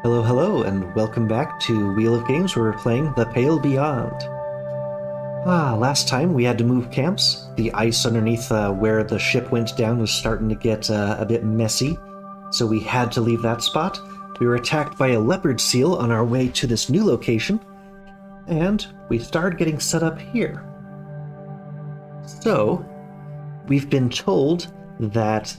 Hello, hello, and welcome back to Wheel of Games where we're playing The Pale Beyond. Last time we had to move camps. The ice underneath where the ship went down was starting to get a bit messy, so we had to leave that spot. We were attacked by a leopard seal on our way to this new location, and we started getting set up here. So, we've been told that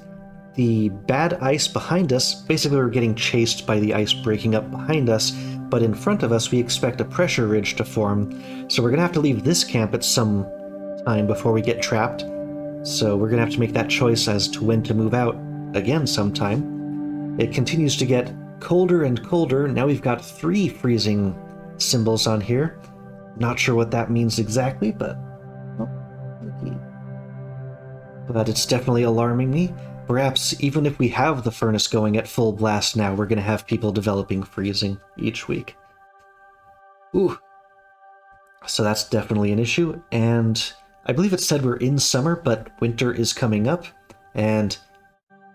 the bad ice behind us, basically we're getting chased by the ice breaking up behind us, but in front of us we expect a pressure ridge to form, so we're going to have to leave this camp at some time before we get trapped. So we're going to have to make that choice as to when to move out again sometime. It continues to get colder and colder. Now we've got 3 freezing symbols on here. Not sure what that means exactly, but it's definitely alarming me. Perhaps even if we have the furnace going at full blast now, we're going to have people developing freezing each week. Ooh. So that's definitely an issue, and I believe it said we're in summer, but winter is coming up, and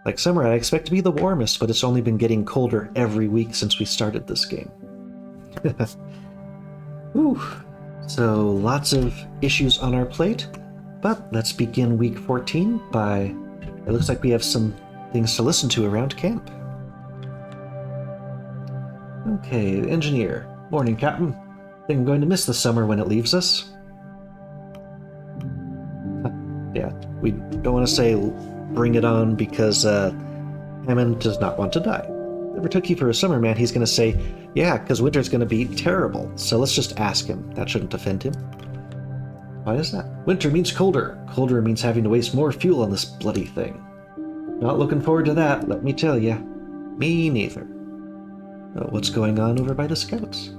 like summer I expect to be the warmest, but it's only been getting colder every week since we started this game. Ooh. So lots of issues on our plate, but let's begin week 14 by... It looks like we have some things to listen to around camp. Okay, engineer. Morning, Captain. Think I'm going to miss the summer when it leaves us. Yeah, we don't want to say bring it on because Hammond does not want to die. Never took you for a summer, man. He's going to say, yeah, because winter's going to be terrible. So let's just ask him. That shouldn't offend him. Why is that? Winter means colder. Colder means having to waste more fuel on this bloody thing. Not looking forward to that, let me tell ya. Me neither. Oh, what's going on over by the scouts?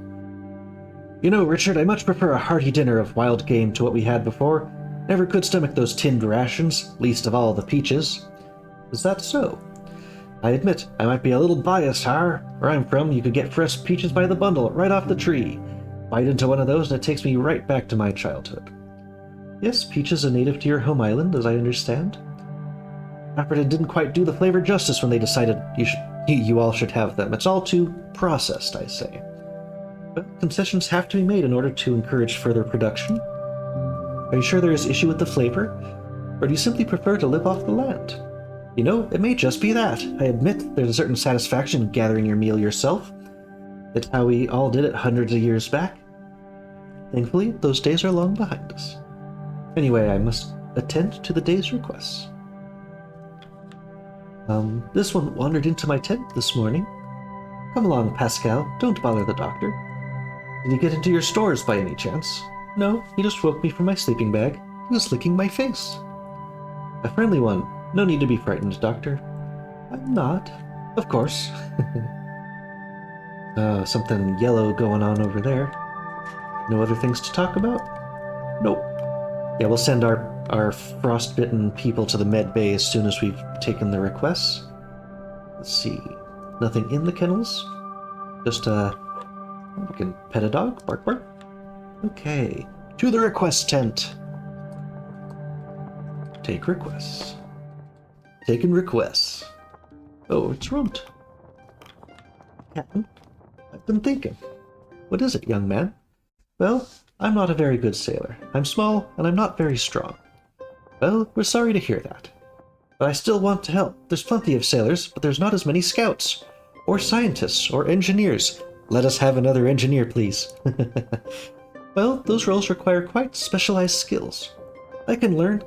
You know, Richard, I much prefer a hearty dinner of wild game to what we had before. Never could stomach those tinned rations, least of all the peaches. Is that so? I admit, I might be a little biased, har? Where I'm from, you could get fresh peaches by the bundle, right off the tree. Bite into one of those and it takes me right back to my childhood. Yes, peaches are native to your home island, as I understand. Appleton didn't quite do the flavor justice when they decided you all should have them. It's all too processed, I say. But concessions have to be made in order to encourage further production. Are you sure there is issue with the flavor? Or do you simply prefer to live off the land? You know, it may just be that. I admit there's a certain satisfaction in gathering your meal yourself. It's how we all did it hundreds of years back. Thankfully, those days are long behind us. Anyway, I must attend to the day's requests. This one wandered into my tent this morning. Come along, Pascal. Don't bother the doctor. Did he get into your stores by any chance? No, he just woke me from my sleeping bag. He was licking my face. A friendly one. No need to be frightened, Doctor. I'm not. Of course. Something yellow going on over there. No other things to talk about? Nope. Yeah, we'll send our frostbitten people to the med bay as soon as we've taken the requests. Let's see. Nothing in the kennels? Just, we can pet a dog. Bark, bark. Okay. To the request tent. Take requests. Taking requests. Oh, it's Runt. Captain, I've been thinking. What is it, young man? Well, I'm not a very good sailor. I'm small, and I'm not very strong. Well, we're sorry to hear that. But I still want to help. There's plenty of sailors, but there's not as many scouts. Or scientists, or engineers. Let us have another engineer, please. Well, those roles require quite specialized skills. I can learn.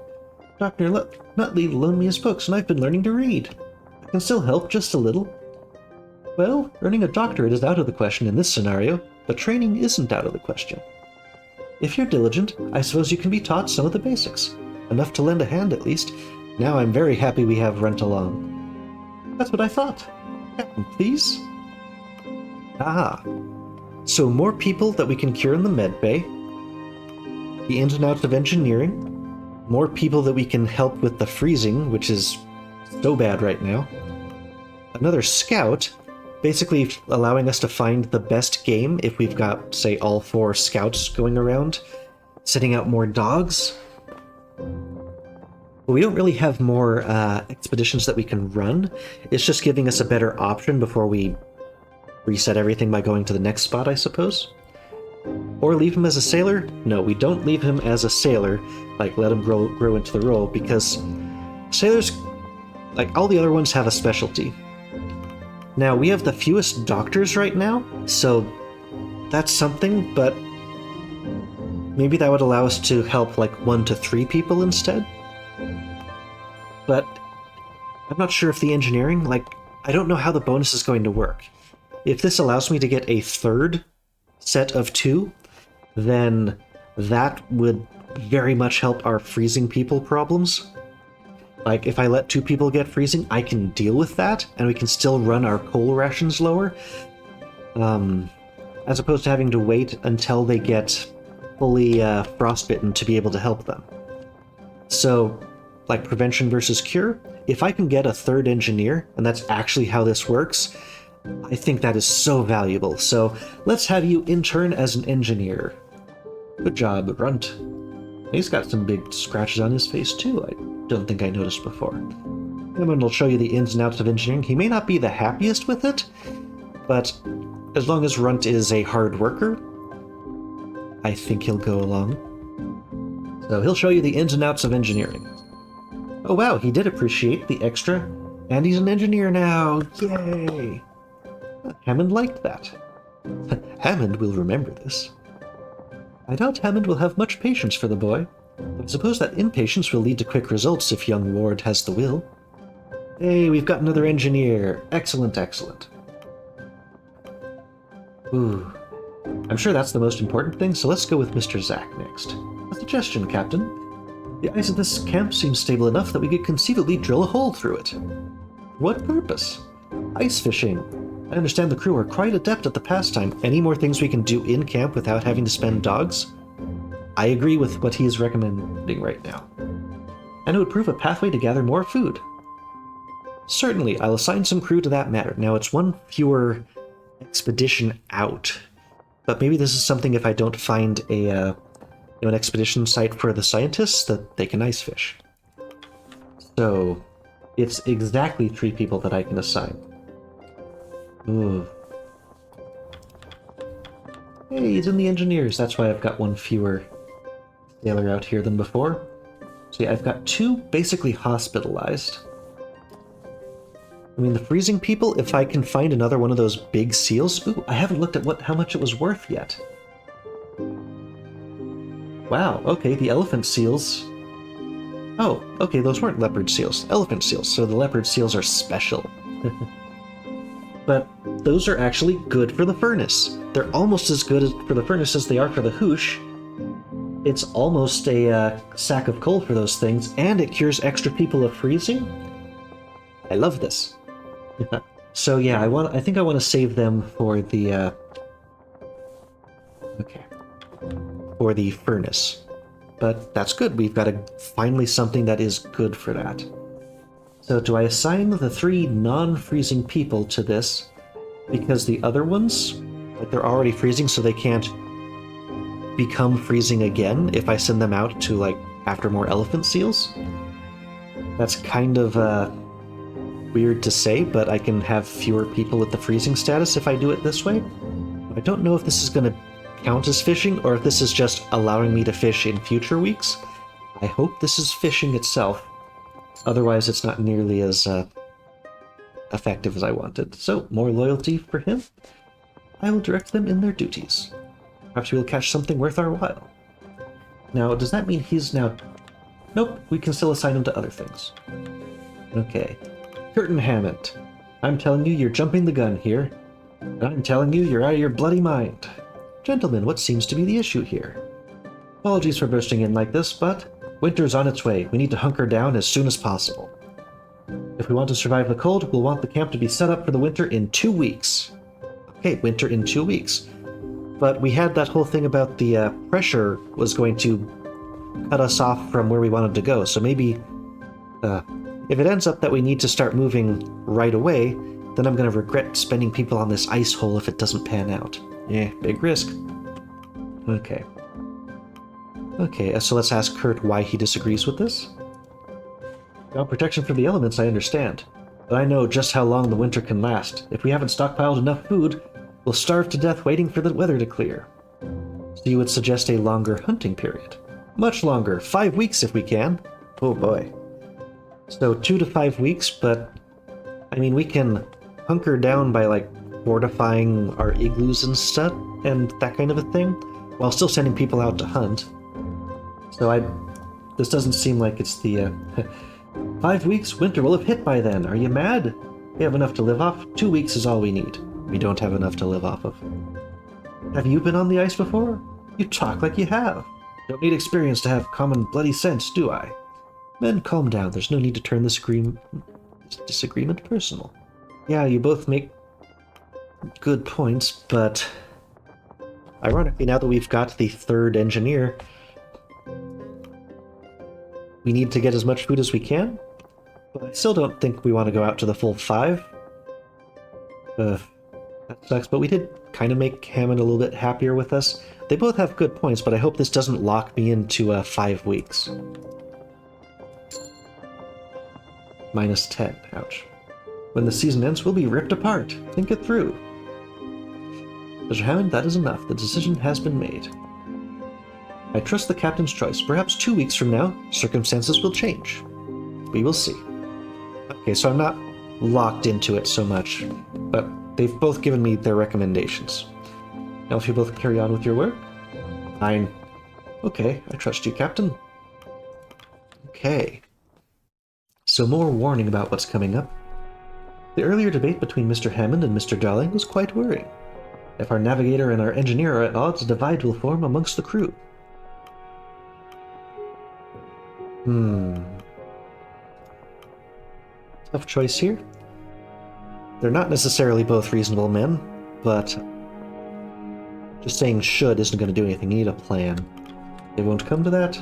Dr. Nutley loaned me his books, and I've been learning to read. I can still help just a little. Well, earning a doctorate is out of the question in this scenario, but training isn't out of the question. If you're diligent, I suppose you can be taught some of the basics. Enough to lend a hand, at least. Now I'm very happy we have Runt along. That's what I thought. Captain, please? Ah. So more people that we can cure in the med bay. The ins and outs of engineering. More people that we can help with the freezing, which is so bad right now. Another scout, basically allowing us to find the best game if we've got, say, all 4 scouts going around. Sending out more dogs. But we don't really have more expeditions that we can run. It's just giving us a better option before we reset everything by going to the next spot, I suppose. Or leave him as a sailor? No, we don't leave him as a sailor, like let him grow into the role, because sailors, like all the other ones, have a specialty. Now, we have the fewest doctors right now, so that's something, but maybe that would allow us to help like 1 to 3 people instead. But I'm not sure if the engineering, like, I don't know how the bonus is going to work. If this allows me to get a 3rd set of 2, then that would very much help our freezing people problems. Like, if I let 2 people get freezing, I can deal with that, and we can still run our coal rations lower. As opposed to having to wait until they get fully frostbitten to be able to help them. So, like prevention versus cure, if I can get a 3rd engineer, and that's actually how this works, I think that is so valuable. So, let's have you intern as an engineer. Good job, Runt. He's got some big scratches on his face, too. I don't think I noticed before. Hammond will show you the ins and outs of engineering. He may not be the happiest with it, but as long as Runt is a hard worker, I think he'll go along. So he'll show you the ins and outs of engineering. Oh wow, he did appreciate the extra, and he's an engineer now! Yay! Hammond liked that. Hammond will remember this. I doubt Hammond will have much patience for the boy. I suppose that impatience will lead to quick results if young Ward has the will. Hey, we've got another engineer. Excellent, excellent. Ooh. I'm sure that's the most important thing, so let's go with Mr. Zack next. A suggestion, Captain. The ice of this camp seems stable enough that we could conceivably drill a hole through it. What purpose? Ice fishing. I understand the crew are quite adept at the pastime. Any more things we can do in camp without having to spend dogs? I agree with what he is recommending right now. And it would prove a pathway to gather more food. Certainly, I'll assign some crew to that matter. Now, it's 1 fewer expedition out. But maybe this is something if I don't find an expedition site for the scientists, that they can ice fish. So, it's exactly 3 people that I can assign. Ooh. Hey, he's in the engineers. That's why I've got 1 fewer sailor out here than before. So yeah, I've got 2 basically hospitalized. I mean, the freezing people, if I can find another one of those big seals... Ooh, I haven't looked at how much it was worth yet. Wow, okay, the elephant seals... Oh, okay, those weren't leopard seals. Elephant seals, so the leopard seals are special. But those are actually good for the furnace. They're almost as good for the furnace as they are for the hoosh. It's almost a sack of coal for those things, and it cures extra people of freezing. I love this. So yeah, I think I want to save them for the for the furnace. But that's good. We've got finally something that is good for that. So do I assign the 3 non-freezing people to this because the other ones, like, they're already freezing, so they can't become freezing again if I send them out to, like, after more elephant seals? That's kind of weird to say, but I can have fewer people with the freezing status if I do it this way. I don't know if this is going to count as fishing or if this is just allowing me to fish in future weeks. I hope this is fishing itself. Otherwise, it's not nearly as effective as I wanted. So, more loyalty for him. I will direct them in their duties. Perhaps we will catch something worth our while. Now, does that mean he's now... Nope, we can still assign him to other things. Okay. Curtin Hammond. I'm telling you, you're jumping the gun here. And I'm telling you, you're out of your bloody mind. Gentlemen, what seems to be the issue here? Apologies for bursting in like this, but winter's on its way. We need to hunker down as soon as possible. If we want to survive the cold, we'll want the camp to be set up for the winter in 2 weeks. Okay, winter in 2 weeks. But we had that whole thing about the pressure was going to cut us off from where we wanted to go, so maybe if it ends up that we need to start moving right away, then I'm going to regret spending people on this ice hole if it doesn't pan out. Yeah, big risk. Okay. Okay, so let's ask Kurt why he disagrees with this. About protection from the elements, I understand. But I know just how long the winter can last. If we haven't stockpiled enough food, We'll starve to death waiting for the weather to clear. So you would suggest a longer hunting period? Much longer, 5 weeks if we can. Oh boy. So 2 to 5 weeks, but I mean, we can hunker down by like fortifying our igloos and stuff and that kind of a thing, while still sending people out to hunt. So this doesn't seem like it's the 5 weeks, winter will have hit by then. Are you mad? We have enough to live off. 2 weeks is all we need. We don't have enough to live off of. Have you been on the ice before? You talk like you have. Don't need experience to have common bloody sense, do I? Men, calm down. There's no need to turn this disagreement personal. Yeah, you both make good points, but ironically, now that we've got the third engineer, we need to get as much food as we can, but I still don't think we want to go out to the full 5. That sucks, but we did kind of make Hammond a little bit happier with us. They both have good points, but I hope this doesn't lock me into 5 weeks. -10, ouch. When the season ends, we'll be ripped apart. Think it through. Mr. Hammond, that is enough. The decision has been made. I trust the captain's choice. Perhaps 2 weeks from now, circumstances will change. We will see. Okay, so I'm not locked into it so much, but they've both given me their recommendations. Now if you both carry on with your work, fine. Okay, I trust you, Captain. Okay. So more warning about what's coming up. The earlier debate between Mr. Hammond and Mr. Darling was quite worrying. If our navigator and our engineer are at odds, a divide will form amongst the crew. Tough choice here. They're not necessarily both reasonable men, but just saying should isn't going to do anything. You need a plan. They won't come to that.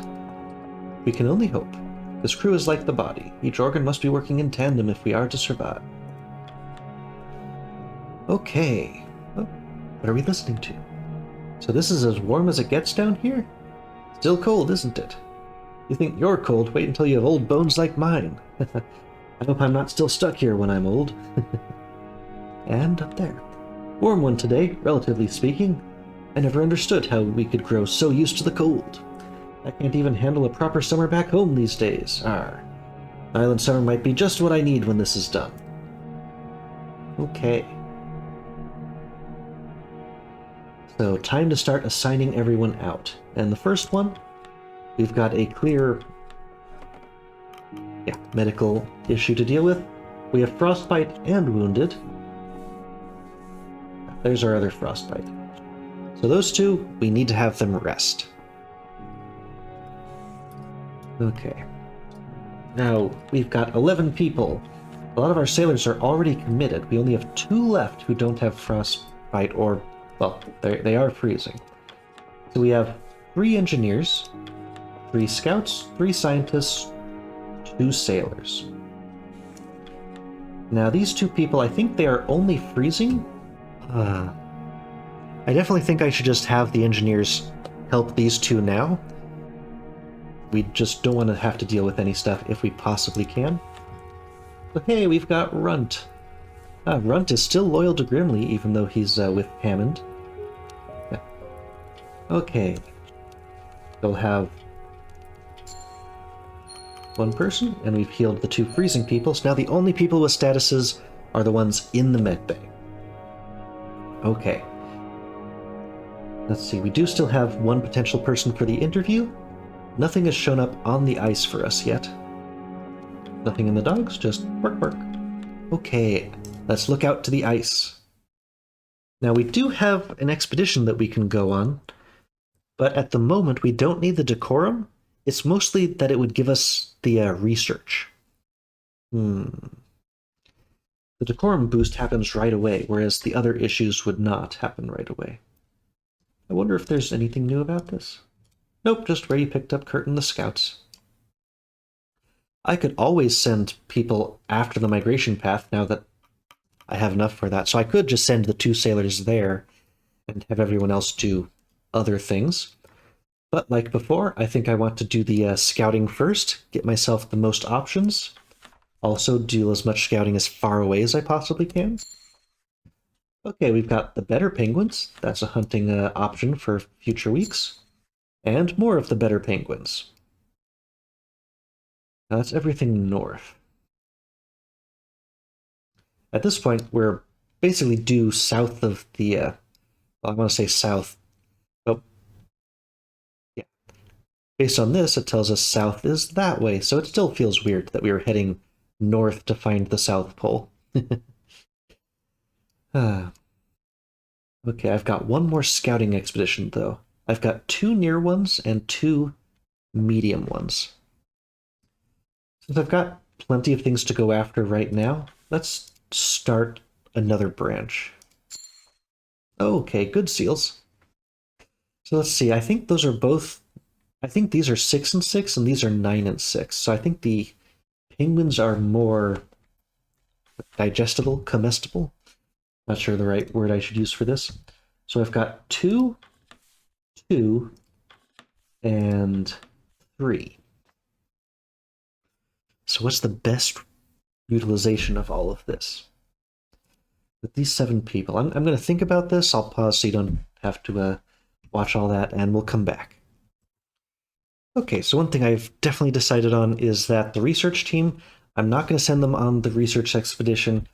We can only hope. This crew is like the body. Each organ must be working in tandem if we are to survive. Okay. Oh, what are we listening to? So this is as warm as it gets down here? Still cold, isn't it? You think you're cold? Wait until you have old bones like mine. I hope I'm not still stuck here when I'm old. And up there. Warm one today, relatively speaking. I never understood how we could grow so used to the cold. I can't even handle a proper summer back home these days. Arr. Island summer might be just what I need when this is done. Okay. So, time to start assigning everyone out. And the first one, we've got a clear medical issue to deal with. We have frostbite and wounded. There's our other frostbite. So those two, we need to have them rest. Okay. Now, we've got 11 people. A lot of our sailors are already committed. We only have 2 left who don't have frostbite or, well, they are freezing. So we have 3 engineers, 3 scouts, 3 scientists, 2 sailors. Now, these 2 people, I think they are only freezing. I definitely think I should just have the engineers help these 2 now. We just don't want to have to deal with any stuff if we possibly can. But hey, we've got Runt. Runt is still loyal to Grimley, even though he's with Hammond. Yeah. Okay. They'll have 1 person, and we've healed the 2 freezing people, so now the only people with statuses are the ones in the medbay. Okay. Let's see, we do still have 1 potential person for the interview. Nothing has shown up on the ice for us yet. Nothing in the dogs, just bark bark. Okay, let's look out to the ice. Now we do have an expedition that we can go on, but at the moment we don't need the decorum. It's mostly that it would give us the research. The decorum boost happens right away, whereas the other issues would not happen right away. I wonder if there's anything new about this. Nope, just where you picked up Kurt and the scouts. I could always send people after the migration path now that I have enough for that. So I could just send the 2 sailors there and have everyone else do other things. But like before, I think I want to do the scouting first, get myself the most options. Also do as much scouting as far away as I possibly can. Okay, we've got the better penguins. That's a hunting option for future weeks. And more of the better penguins. Now that's everything north. At this point, we're basically due south of the, well, I want to say south, but yeah. Based on this, it tells us south is that way, so it still feels weird that we were heading north to find the South Pole. Ah. Okay, I've got one more scouting expedition, though. I've got 2 near ones and 2 medium ones. Since I've got plenty of things to go after right now, let's start another branch. Okay, good seals. So let's see, I think those are both... I think these are 6 and 6, and these are 9 and 6. So I think the penguins are more digestible, comestible. Not sure the right word I should use for this. So I've got 2, 2, and 3. So what's the best utilization of all of this? With these 7 people, I'm going to think about this. I'll pause so you don't have to watch all that, and we'll come back. Okay, so one thing I've definitely decided on is that the research team, I'm not going to send them on the research expedition,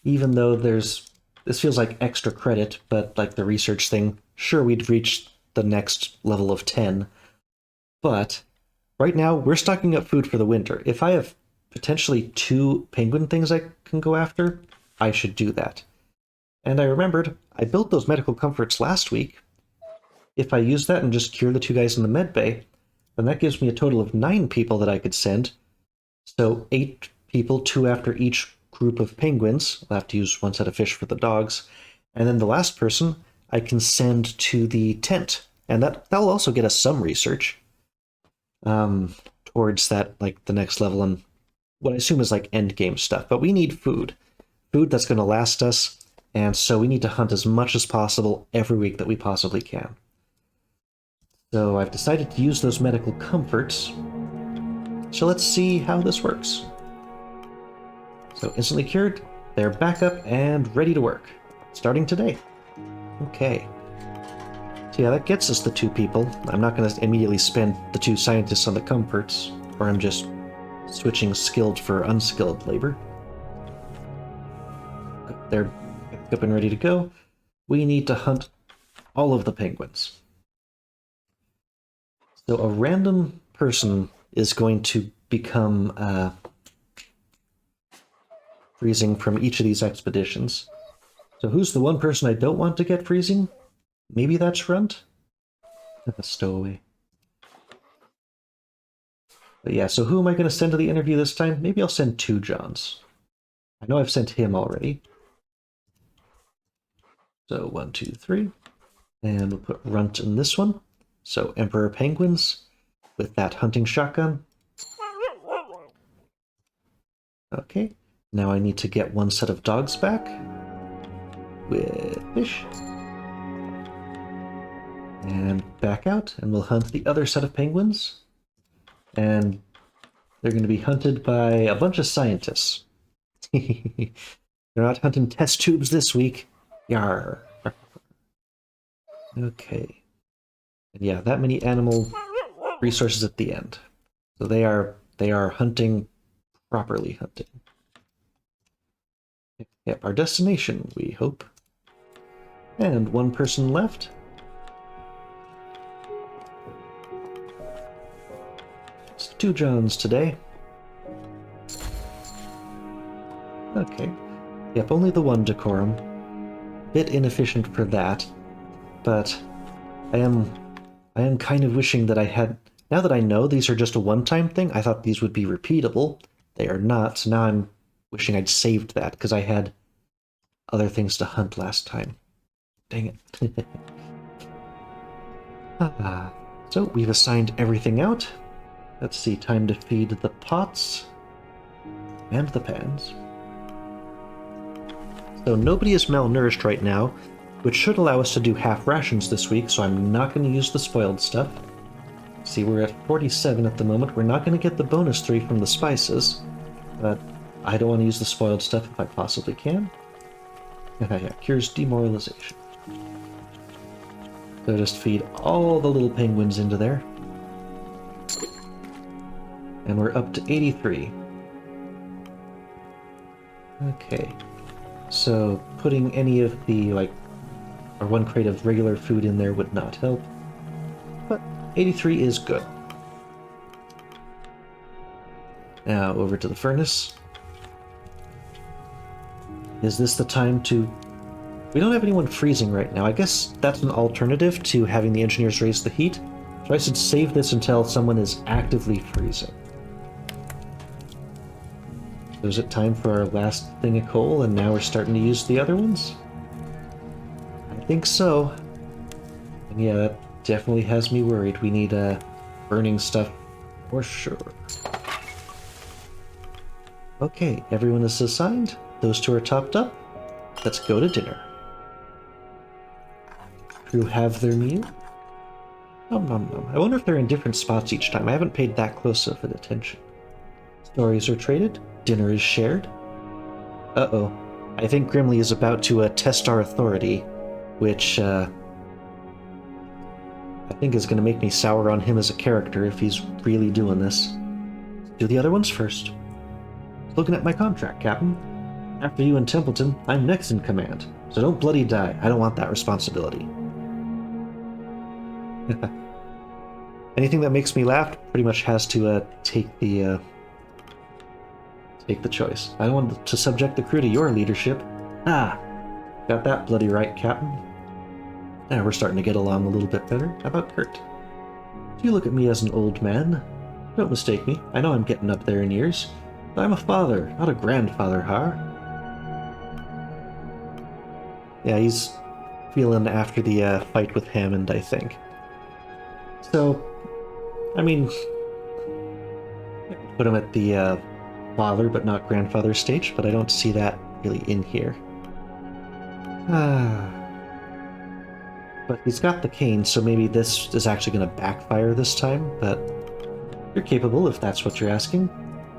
even though this feels like extra credit, but like the research thing, sure, we'd reach the next level of 10, but right now we're stocking up food for the winter. If I have potentially 2 penguin things I can go after, I should do that. And I remembered, I built those medical comforts last week. If I use that and just cure the 2 guys in the med bay, then that gives me a total of 9 people that I could send. So 8 people, 2 after each group of penguins. I'll have to use 1 set of fish for the dogs. And then the last person I can send to the tent. And that'll also get us some research towards that, like the next level and what I assume is like end game stuff. But we need food. Food that's going to last us. And so we need to hunt as much as possible every week that we possibly can. So I've decided to use those medical comforts. So let's see how this works. So instantly cured, they're back up and ready to work. Starting today. Okay. So yeah, that gets us the 2 people. I'm not going to immediately spend the 2 scientists on the comforts, or I'm just switching skilled for unskilled labor. They're up and ready to go. We need to hunt all of the penguins. So a random person is going to become freezing from each of these expeditions. So who's the one person I don't want to get freezing? Maybe that's Runt? Stowaway. But yeah, so who am I going to send to the interview this time? Maybe I'll send 2 Johns. I know I've sent him already. So 1, 2, 3. And we'll put Runt in this one. So Emperor Penguins with that hunting shotgun. Okay, now I need to get 1 set of dogs back with fish. And back out, and we'll hunt the other set of penguins. And they're going to be hunted by a bunch of scientists. They're not hunting test tubes this week. Yarr. Okay. And yeah, that many animal resources at the end. So they are hunting, properly hunting. Yep, our destination, we hope. And 1 person left. It's 2 Johns today. Okay. Yep, only the 1 decorum. Bit inefficient for that, but I am kind of wishing that I had... Now that I know these are just a one-time thing, I thought these would be repeatable. They are not, so now I'm wishing I'd saved that, because I had other things to hunt last time. Dang it. So, we've assigned everything out. Let's see, time to feed the pots and the pans. So nobody is malnourished right now, which should allow us to do half rations this week, so I'm not going to use the spoiled stuff. See, we're at 47 at the moment. We're not going to get the bonus 3 from the spices, but I don't want to use the spoiled stuff if I possibly can. Yeah, cures demoralization. So just feed all the little penguins into there. And we're up to 83. Okay. So putting any of the, or one crate of regular food in there would not help. But 83 is good. Now over to the furnace. Is this the time to... We don't have anyone freezing right now. I guess that's an alternative to having the engineers raise the heat. So I should save this until someone is actively freezing. So is it time for our last thing of coal, and now we're starting to use the other ones? I think so. And yeah, that definitely has me worried. We need burning stuff for sure. Okay, everyone is assigned. Those two are topped up. Let's go to dinner. Crew have their meal. Nom nom nom. I wonder if they're in different spots each time. I haven't paid that close of an attention. Stories are traded. Dinner is shared. Uh-oh. I think Grimly is about to test our authority, which I think is going to make me sour on him as a character if he's really doing this. Do the other ones first. Looking at my contract, Captain. After you and Templeton, I'm next in command. So don't bloody die. I don't want that responsibility. Anything that makes me laugh pretty much has to take the choice. I don't want to subject the crew to your leadership. Ah, got that bloody right, Captain. Now we're starting to get along a little bit better. How about Kurt? Do you look at me as an old man? Don't mistake me. I know I'm getting up there in years. But I'm a father, not a grandfather, Har. Yeah, he's feeling after the fight with Hammond, I think. So, I mean, put him at the father but not grandfather stage, but I don't see that really in here. But he's got the cane, so maybe this is actually going to backfire this time, but you're capable if that's what you're asking.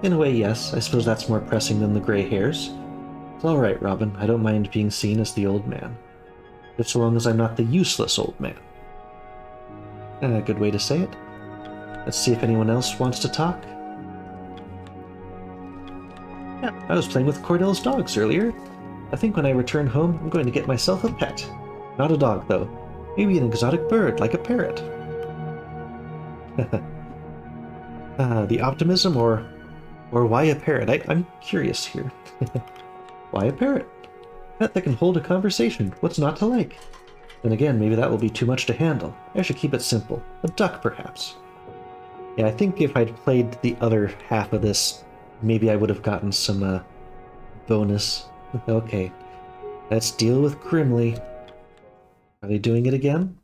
In a way, yes. I suppose that's more pressing than the gray hairs. It's alright, Robin. I don't mind being seen as the old man. Just so long as I'm not the useless old man. A good way to say it. Let's see if anyone else wants to talk. Yeah, I was playing with Cordell's dogs earlier. I think when I return home, I'm going to get myself a pet. Not a dog, though. Maybe an exotic bird, like a parrot. The optimism, or why a parrot? I'm curious here. Why a parrot? A pet that can hold a conversation. What's not to like? Then again, maybe that will be too much to handle. I should keep it simple. A duck, perhaps. Yeah, I think if I'd played the other half of this, maybe I would have gotten some bonus. Okay, let's deal with Grimly. Are they doing it again?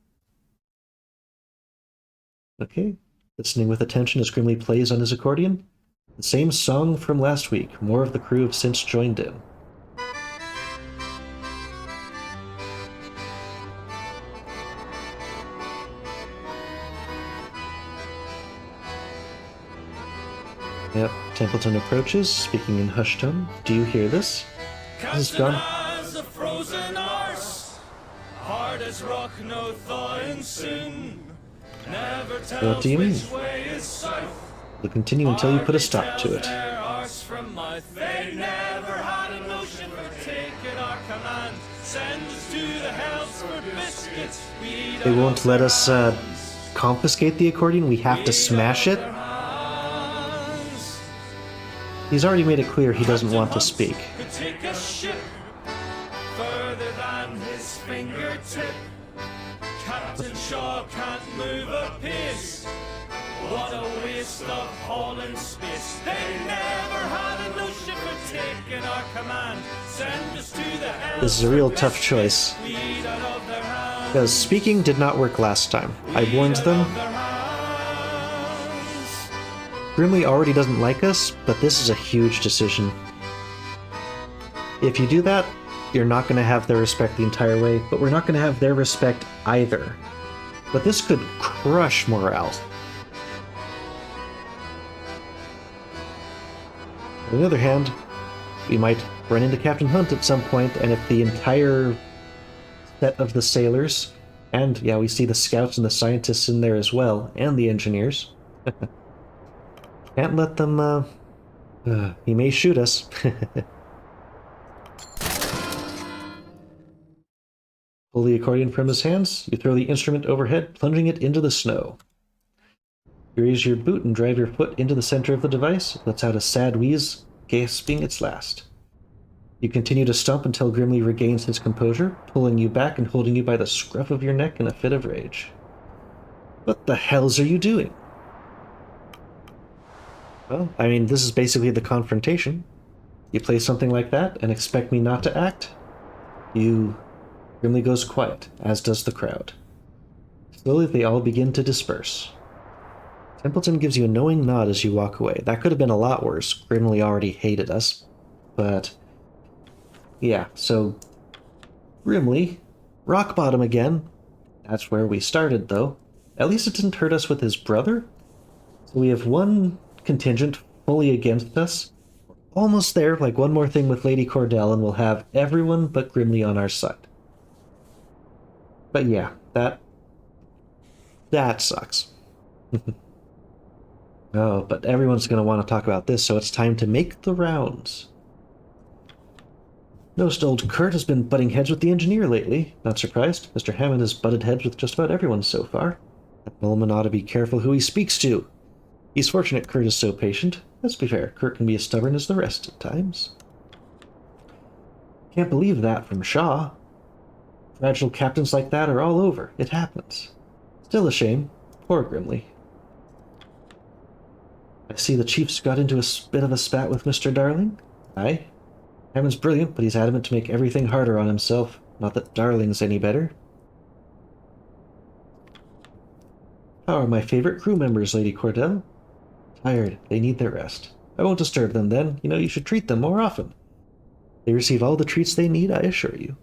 Okay, listening with attention as Grimly plays on his accordion. The same song from last week. More of the crew have since joined in. Yep, Templeton approaches, speaking in hushed tone. Do you hear this? This is gone. A frozen arse, hard as rock, no thawing soon. Never tell what do you mean? We'll continue until you put a stop to it. They never had a notion for taking our command. Send us to the hells for biscuits. They won't let us confiscate the accordion. We have to smash it. He's already made it clear he doesn't want to speak. Take a ship further than his fingertip. Captain Shaw can't move a pace. What a waste of hauling space. They never had a notion for taking our command. Send us to the hell. This is a real tough choice. Because speaking did not work last time. I warned them. Grimly already doesn't like us, but this is a huge decision. If you do that, you're not going to have their respect the entire way, but we're not going to have their respect either. But this could crush morale. On the other hand, We might run into Captain Hunt at some point, and if the entire set of the sailors, and yeah, we see the scouts and the scientists in there as well, and the engineers. Can't let them, he may shoot us. Pull the accordion from his hands, you throw the instrument overhead, plunging it into the snow. You raise your boot and drive your foot into the center of the device, lets out a sad wheeze, gasping its last. You continue to stomp until Grimly regains his composure, pulling you back and holding you by the scruff of your neck in a fit of rage. What the hells are you doing? Well, I mean, this is basically the confrontation. You play something like that and expect me not to act? Grimly goes quiet, as does the crowd. Slowly they all begin to disperse. Templeton gives you a knowing nod as you walk away. That could have been a lot worse. Grimly already hated us. But yeah, so Grimly, rock bottom again. That's where we started, though. At least it didn't hurt us with his brother. So we have one contingent fully against us. Almost there, like one more thing with Lady Cordell, and we'll have everyone but Grimly on our side. But yeah, that sucks. Oh, but everyone's going to want to talk about this, so it's time to make the rounds. Noticed old Kurt has been butting heads with the engineer lately. Not surprised. Mr. Hammond has butted heads with just about everyone so far. That Mullman ought to be careful who he speaks to. He's fortunate Kurt is so patient. Let's be fair, Kurt can be as stubborn as the rest at times. Can't believe that from Shaw. Fragile captains like that are all over. It happens. Still a shame. Poor Grimly. I see the chief's got into a bit of a spat with Mr. Darling. Aye. Hammond's brilliant, but he's adamant to make everything harder on himself. Not that Darling's any better. How are my favorite crew members, Lady Cordell? Tired. They need their rest. I won't disturb them then. You know, you should treat them more often. They receive all the treats they need, I assure you.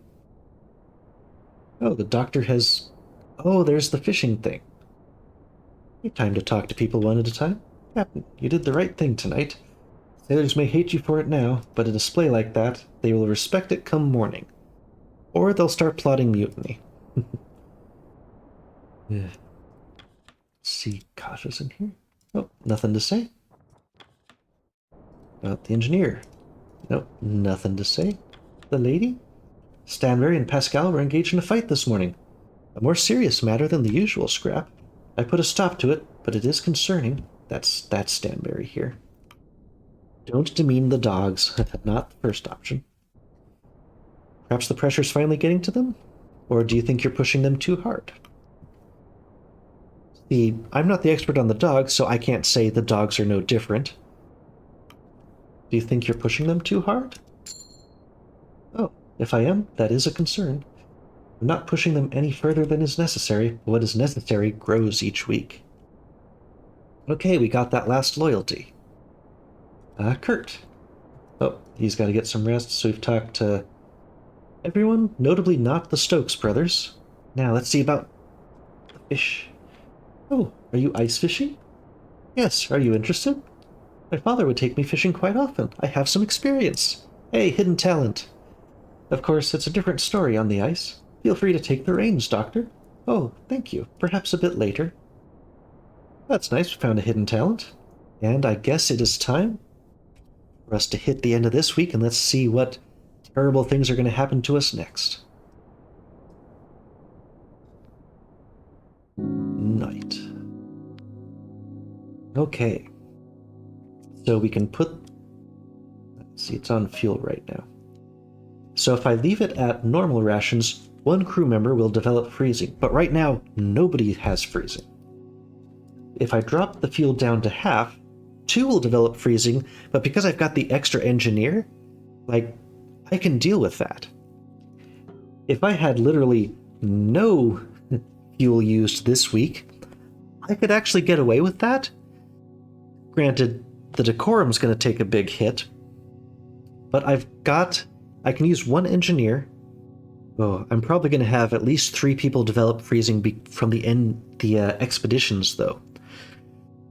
Oh, the doctor has... Oh, there's the fishing thing. Take time to talk to people one at a time. Captain, you did the right thing tonight. Sailors may hate you for it now, but a display like that, they will respect it come morning. Or they'll start plotting mutiny. Yeah. See, cautious in here. Oh, nothing to say. About the engineer. Nope, nothing to say. The lady? Stanbury and Pascal were engaged in a fight this morning. A more serious matter than the usual scrap. I put a stop to it, but it is concerning. That's Stanbury here. Don't demean the dogs. Not the first option. Perhaps the pressure's finally getting to them? Or do you think you're pushing them too hard? See, I'm not the expert on the dogs, so I can't say the dogs are no different. Do you think you're pushing them too hard? Oh, if I am, that is a concern. I'm not pushing them any further than is necessary. What is necessary grows each week. Okay, we got that last loyalty. Kurt. Oh, he's got to get some rest, so we've talked to everyone, notably not the Stokes brothers. Now, let's see about the fish. Oh, are you ice fishing? Yes, are you interested? My father would take me fishing quite often. I have some experience. Hey, hidden talent. Of course, it's a different story on the ice. Feel free to take the reins, Doctor. Oh, thank you. Perhaps a bit later. That's nice, we found a hidden talent. And I guess it is time for us to hit the end of this week, and let's see what terrible things are going to happen to us next. Night. Okay. So we can put... Let's see, it's on fuel right now. So if I leave it at normal rations, one crew member will develop freezing, but right now, nobody has freezing. If I drop the fuel down to half, 2 will develop freezing, but because I've got the extra engineer, like, I can deal with that. If I had literally no fuel used this week, I could actually get away with that. Granted, the decorum's going to take a big hit, but I can use 1 engineer. Oh, I'm probably going to have at least 3 people develop freezing from the expeditions, though.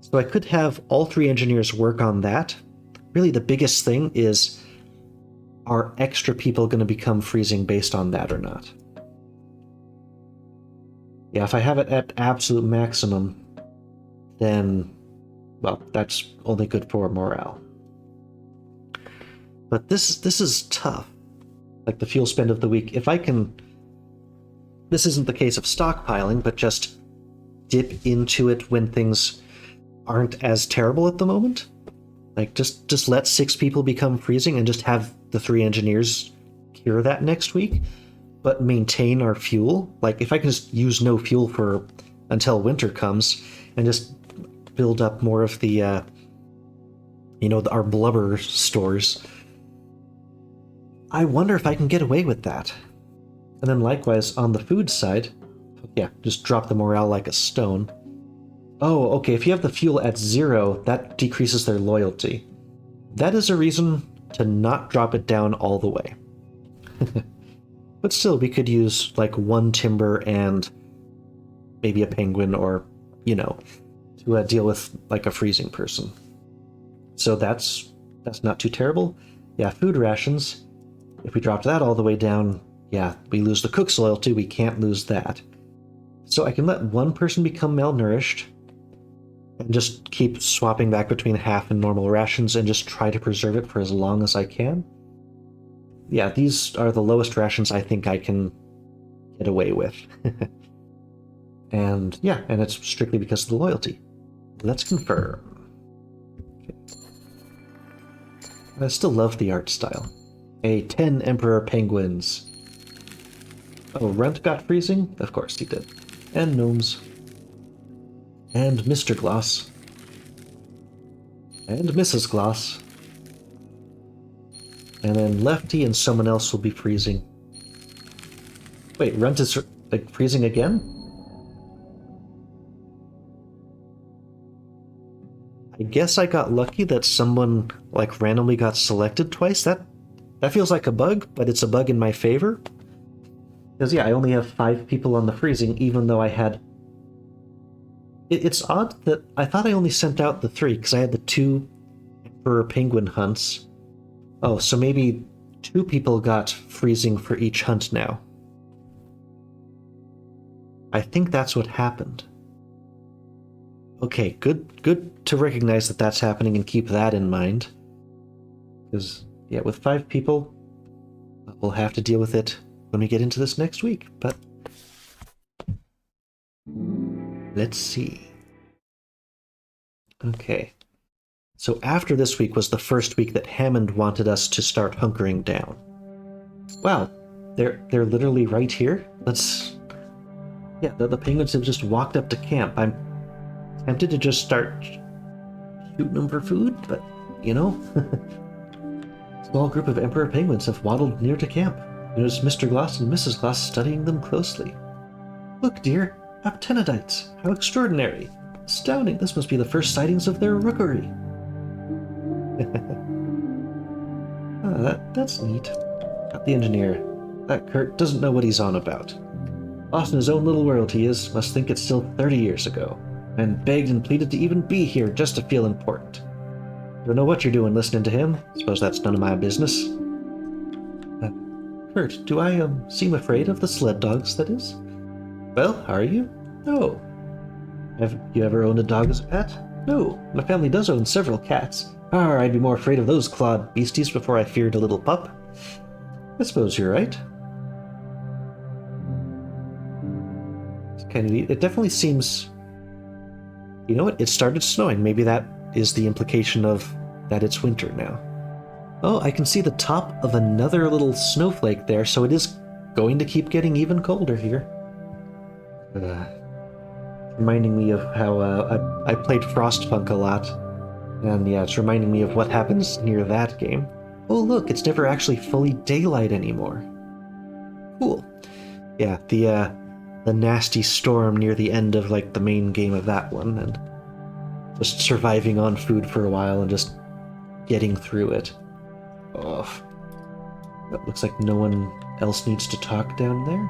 So I could have all 3 engineers work on that. Really, the biggest thing is are extra people going to become freezing based on that or not? Yeah, if I have it at absolute maximum, then, well, that's only good for morale. But this is tough. Like the fuel spend of the week. If I can... This isn't the case of stockpiling, but just dip into it when things aren't as terrible at the moment. Like, just let 6 people become freezing and just have the 3 engineers cure that next week, but maintain our fuel. Like, if I can just use no fuel for until winter comes and just build up more of the, our blubber stores, I wonder if I can get away with that. And then likewise, on the food side, yeah, just drop the morale like a stone. Oh, okay, if you have the fuel at 0, that decreases their loyalty. That is a reason to not drop it down all the way. But still, we could use, like, 1 timber and maybe a penguin or, to deal with, like, a freezing person. So that's not too terrible. Yeah, food rations. If we dropped that all the way down, yeah, we lose the cook's loyalty, we can't lose that. So I can let 1 person become malnourished, and just keep swapping back between half and normal rations and just try to preserve it for as long as I can. Yeah, these are the lowest rations I think I can get away with. And yeah, and it's strictly because of the loyalty. Let's confirm. Okay. I still love the art style. 10 Emperor Penguins. Oh, Runt got freezing? Of course he did. And gnomes. And Mr. Gloss. And Mrs. Gloss. And then Lefty and someone else will be freezing. Wait, Runt is like freezing again? I guess I got lucky that someone like randomly got selected twice. That feels like a bug, but it's a bug in my favor. Because yeah, I only have 5 people on the freezing, even though I had... It's odd that I thought I only sent out the 3, because I had the 2 Emperor Penguin hunts. Oh, so maybe 2 people got freezing for each hunt now. I think that's what happened. Okay, good to recognize that that's happening and keep that in mind. Because, yeah, with 5 people, we'll have to deal with it when we get into this next week, but... Let's see. Okay. So after this week was the first week that Hammond wanted us to start hunkering down. Wow, they're literally right here? Yeah, the penguins have just walked up to camp. I'm tempted to just start shooting them for food, but, Small group of Emperor penguins have waddled near to camp. Notice Mr. Gloss and Mrs. Gloss studying them closely. Look, dear, Aptenidites. How extraordinary. Astounding. This must be the first sightings of their rookery. That's neat. Not the engineer. That Kurt doesn't know what he's on about. Lost in his own little world he is, must think it's still 30 years ago, and begged and pleaded to even be here just to feel important. Don't know what you're doing listening to him. Suppose that's none of my business. Kurt, do I seem afraid of the sled dogs, that is? Well, are you? No. Have you ever owned a dog as a pet? No. My family does own several cats. I'd be more afraid of those clawed beasties before I feared a little pup. I suppose you're right. It's kind of neat. It definitely seems... You know what? It started snowing. Maybe that is the implication of that it's winter now. Oh, I can see the top of another little snowflake there, so it is going to keep getting even colder here. Reminding me of how I played Frostpunk a lot. And yeah, it's reminding me of what happens near that game. Oh look, it's never actually fully daylight anymore. Cool. Yeah, the nasty storm near the end of like the main game of that one, and just surviving on food for a while and just getting through it. Oh, that looks like no one else needs to talk down there.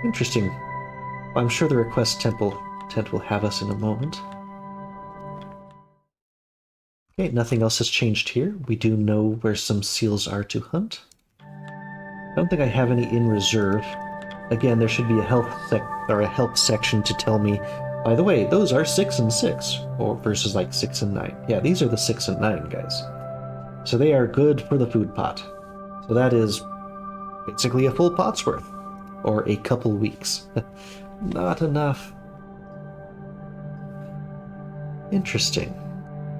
Interesting. Well, I'm sure the request tent will have us in a moment. Okay, nothing else has changed here. We do know where some seals are to hunt. I don't think I have any in reserve. Again, there should be a help section to tell me, by the way, those are 6 and 6, or versus like 6 and 9. Yeah, these are the 6 and 9 guys. So they are good for the food pot. So that is basically a full pot's worth, or a couple weeks. Not enough. Interesting.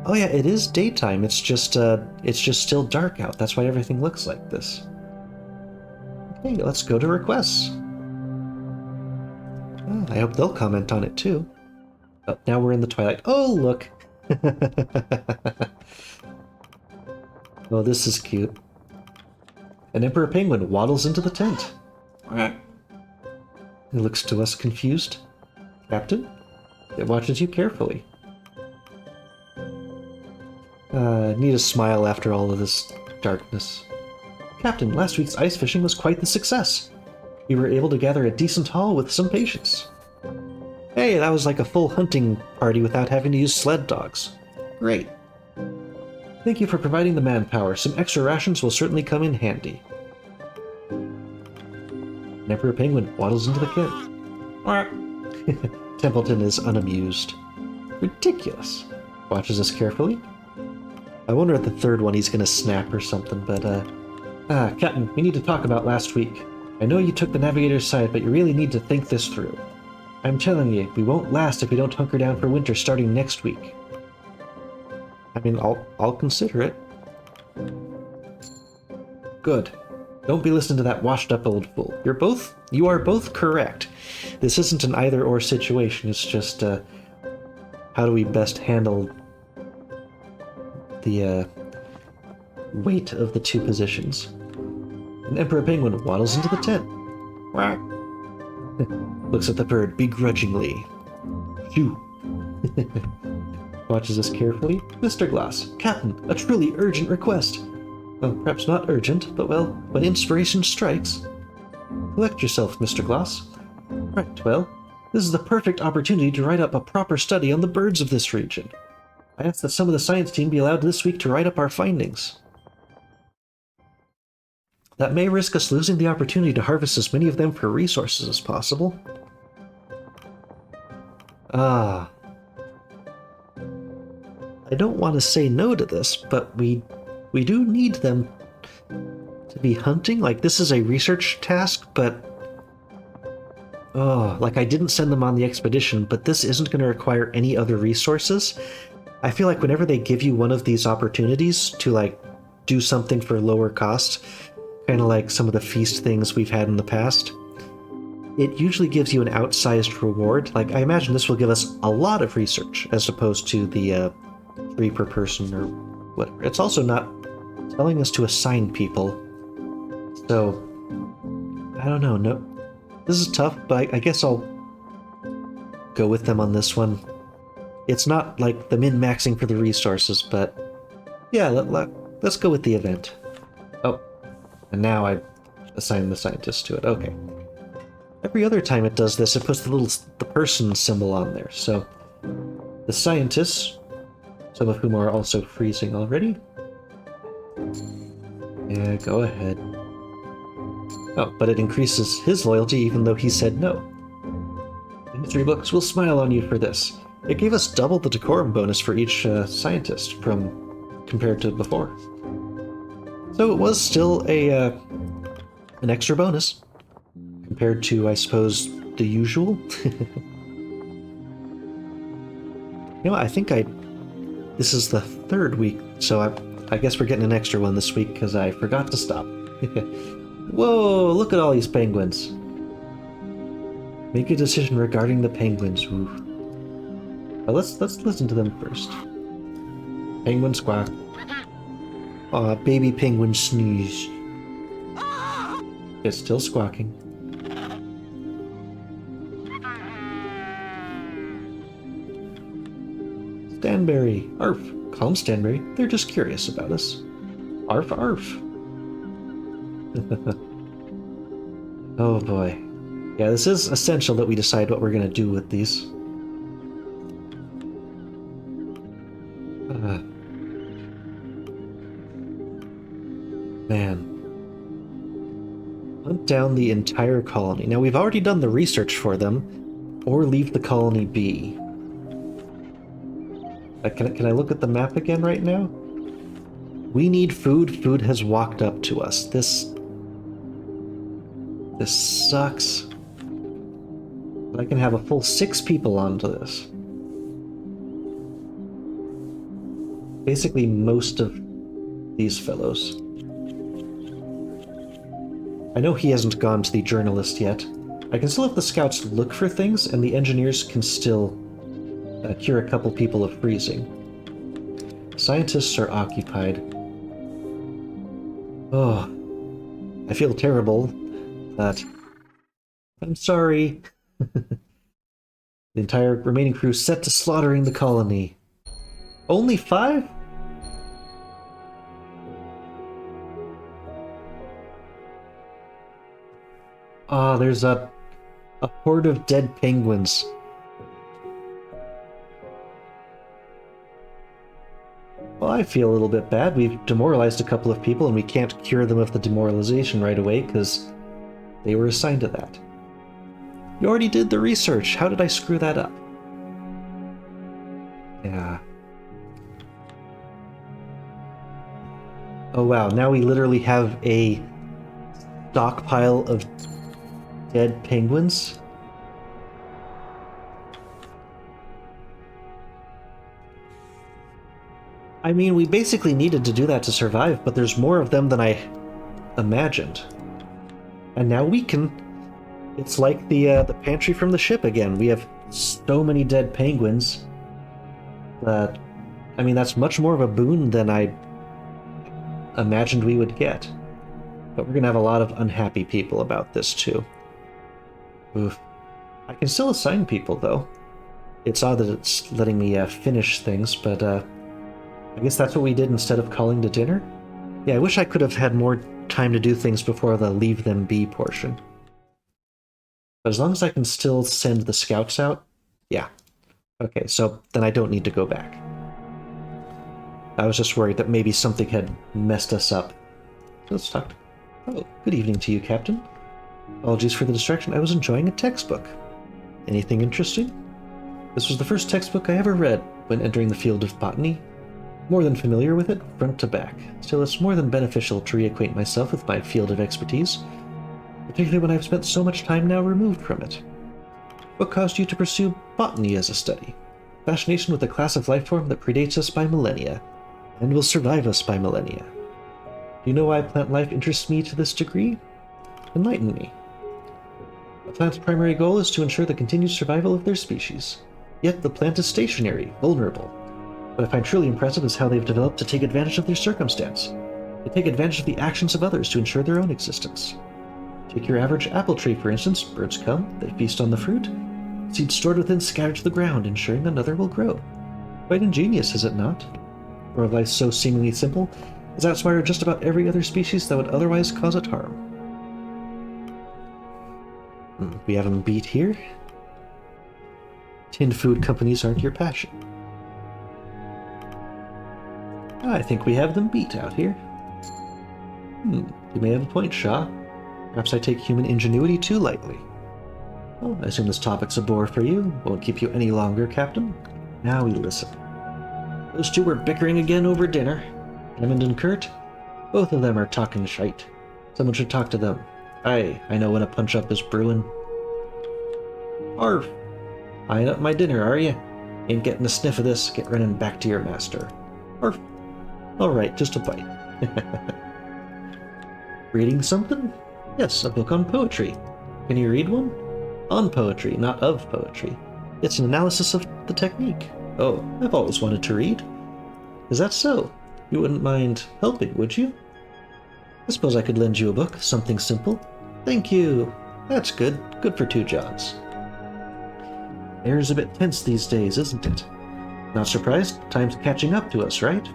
Oh yeah, it is daytime. It's just still dark out. That's why everything looks like this. Okay, let's go to requests. Oh, I hope they'll comment on it too. Oh, now we're in the twilight. Oh, look. Oh, this is cute. An emperor penguin waddles into the tent. He looks to us confused. Captain? It watches you carefully. Need a smile after all of this darkness. Captain, last week's ice fishing was quite the success. We were able to gather a decent haul with some patience. Hey, that was like a full hunting party without having to use sled dogs. Great. Thank you for providing the manpower. Some extra rations will certainly come in handy. An emperor penguin waddles into the tent. Templeton is unamused. Ridiculous. Watches us carefully. I wonder if the third one he's gonna snap or something, but Captain, we need to talk about last week. I know you took the navigator's side, but you really need to think this through. I'm telling you, we won't last if we don't hunker down for winter starting next week. I mean, I'll consider it. Good. Don't be listening to that washed-up old fool. You are both correct. This isn't an either-or situation. It's just, how do we best handle the weight of the two positions? An emperor penguin waddles into the tent. Looks at the bird begrudgingly. Shoo. Watches us carefully. Mr. Glass, Captain, a truly urgent request. Well, perhaps not urgent, but well, when inspiration strikes. Collect yourself, Mr. Glass. Right, well, this is the perfect opportunity to write up a proper study on the birds of this region. I ask that some of the science team be allowed this week to write up our findings. That may risk us losing the opportunity to harvest as many of them for resources as possible. I don't want to say no to this, but we do need them to be hunting. Like, this is a research task, but... like, I didn't send them on the expedition, but this isn't going to require any other resources. I feel like whenever they give you one of these opportunities to, like, do something for lower cost, kind of like some of the feast things we've had in the past, it usually gives you an outsized reward. Like, I imagine this will give us a lot of research, as opposed to the 3 per person or whatever. It's also not telling us to assign people. So, I don't know. No, this is tough, but I guess I'll go with them on this one. It's not like the min-maxing for the resources, but yeah, let's go with the event. Oh, and now I've assigned the scientist to it. Okay. Every other time it does this, it puts the person symbol on there. So the scientists, some of whom are also freezing already. Yeah, go ahead. Oh, but it increases his loyalty even though he said no. The history books will smile on you for this. It gave us double the decorum bonus for each scientist compared to before. So it was still an extra bonus compared to, I suppose, the usual. I think this is the 3rd week, so I guess we're getting an extra one this week because I forgot to stop. Whoa, look at all these penguins. Make a decision regarding the penguins. Ooh. Well, let's listen to them first. Penguin squawk. Aw, baby penguin sneeze. It's still squawking. Stanberry. Arf. Calm, Stanberry. They're just curious about us. Arf, arf. Oh boy. Yeah, this is essential that we decide what we're gonna do with these. the entire colony. Now, we've already done the research for them, or leave the colony be. Can I look at the map again right now? We need food. Food has walked up to us. This sucks. But I can have a full 6 people onto this. Basically most of these fellows. I know he hasn't gone to the journalist yet. I can still have the scouts look for things, and the engineers can still cure a couple people of freezing. Scientists are occupied. Oh, I feel terrible, but I'm sorry. The entire remaining crew set to slaughtering the colony. Only 5? Ah, there's a horde of dead penguins. Well, I feel a little bit bad. We've demoralized a couple of people, and we can't cure them of the demoralization right away because they were assigned to that. You already did the research. How did I screw that up? Yeah. Oh wow, now we literally have a stockpile of dead penguins? I mean, we basically needed to do that to survive, but there's more of them than I imagined. And now we can... It's like the pantry from the ship again. We have so many dead penguins that... I mean, that's much more of a boon than I imagined we would get. But we're gonna have a lot of unhappy people about this, too. Oof. I can still assign people, though. It's odd that it's letting me finish things, but I guess that's what we did instead of calling to dinner? Yeah, I wish I could have had more time to do things before the leave them be portion. But as long as I can still send the scouts out, yeah. Okay, so then I don't need to go back. I was just worried that maybe something had messed us up. Let's talk. Oh, good evening to you, Captain. Apologies for the distraction. I was enjoying a textbook. Anything interesting? This was the first textbook I ever read when entering the field of botany. More than familiar with it, front to back. Still, it's more than beneficial to reacquaint myself with my field of expertise, particularly when I've spent so much time now removed from it. What caused you to pursue botany as a study? Fascination with a class of life form that predates us by millennia, and will survive us by millennia. Do you know why plant life interests me to this degree? Enlighten me. A plant's primary goal is to ensure the continued survival of their species. Yet the plant is stationary, vulnerable. What I find truly impressive is how they've developed to take advantage of their circumstance. They take advantage of the actions of others to ensure their own existence. Take your average apple tree, for instance. Birds come, they feast on the fruit. Seeds stored within scatter to the ground, ensuring another will grow. Quite ingenious, is it not? Or a life so seemingly simple has outsmarted just about every other species that would otherwise cause it harm. We have them beat here. Tinned food companies aren't your passion. I think we have them beat out here. You may have a point, Shaw. Perhaps I take human ingenuity too lightly. Oh, I assume this topic's a bore for you. Won't keep you any longer, Captain. Now we listen. Those two were bickering again over dinner. Hammond and Kurt. Both of them are talking shite. Someone should talk to them. I know when a punch-up is brewing. Arf! Eyeing up my dinner, are you? Ain't getting a sniff of this. Get running back to your master. Arf! Alright, just a bite. Reading something? Yes, a book on poetry. Can you read one? On poetry, not of poetry. It's an analysis of the technique. Oh, I've always wanted to read. Is that so? You wouldn't mind helping, would you? I suppose I could lend you a book, something simple. Thank you. That's good. Good for 2 jobs. Air's a bit tense these days, isn't it? Not surprised? Time's catching up to us, right?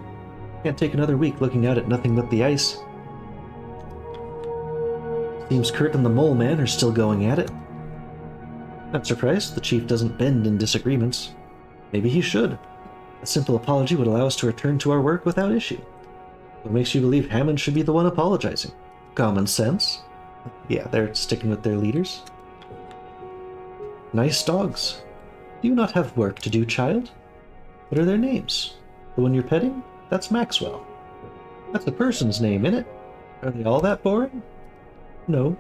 Can't take another week looking out at nothing but the ice. Seems Kurt and the Mole Man are still going at it. Not surprised, the chief doesn't bend in disagreements. Maybe he should. A simple apology would allow us to return to our work without issue. What makes you believe Hammond should be the one apologizing? Common sense? Yeah, they're sticking with their leaders. Nice dogs. Do you not have work to do, child? What are their names? The one you're petting? That's Maxwell. That's a person's name, innit? Are they all that boring? No.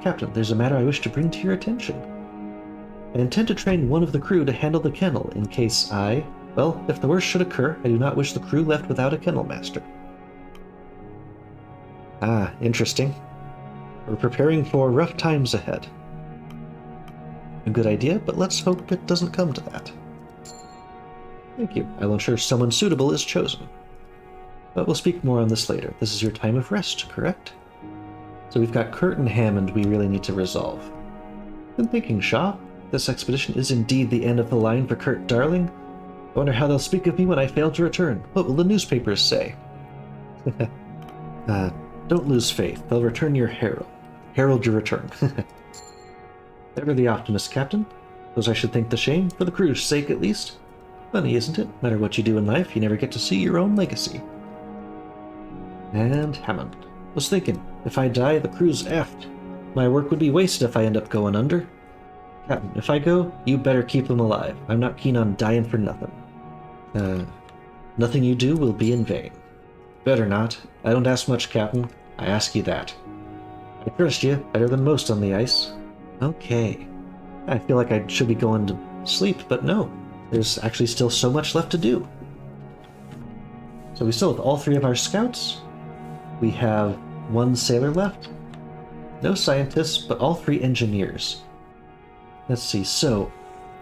Captain, there's a matter I wish to bring to your attention. I intend to train one of the crew to handle the kennel in case well, if the worst should occur, I do not wish the crew left without a kennel master. Ah, interesting. We're preparing for rough times ahead. A good idea, but let's hope it doesn't come to that. Thank you. I will ensure someone suitable is chosen. But we'll speak more on this later. This is your time of rest, correct? So we've got Kurt and Hammond we really need to resolve. Been thinking, Shaw. This expedition is indeed the end of the line for Kurt Darling. I wonder how they'll speak of me when I fail to return. What will the newspapers say? Don't lose faith. They'll return your herald. Herald your return. Ever the optimist, Captain. Suppose I should think the shame, for the crew's sake at least. Funny, isn't it? No matter what you do in life, you never get to see your own legacy. And Hammond. Was thinking, if I die, the crew's effed. My work would be wasted if I end up going under. Captain, if I go, you better keep them alive. I'm not keen on dying for nothing. Nothing you do will be in vain. Better not. I don't ask much, Captain. I ask you that. I trust you better than most on the ice. Okay. I feel like I should be going to sleep, but no. There's actually still so much left to do. So we still have all three of our scouts. We have one sailor left. No scientists, but all three engineers. Let's see, so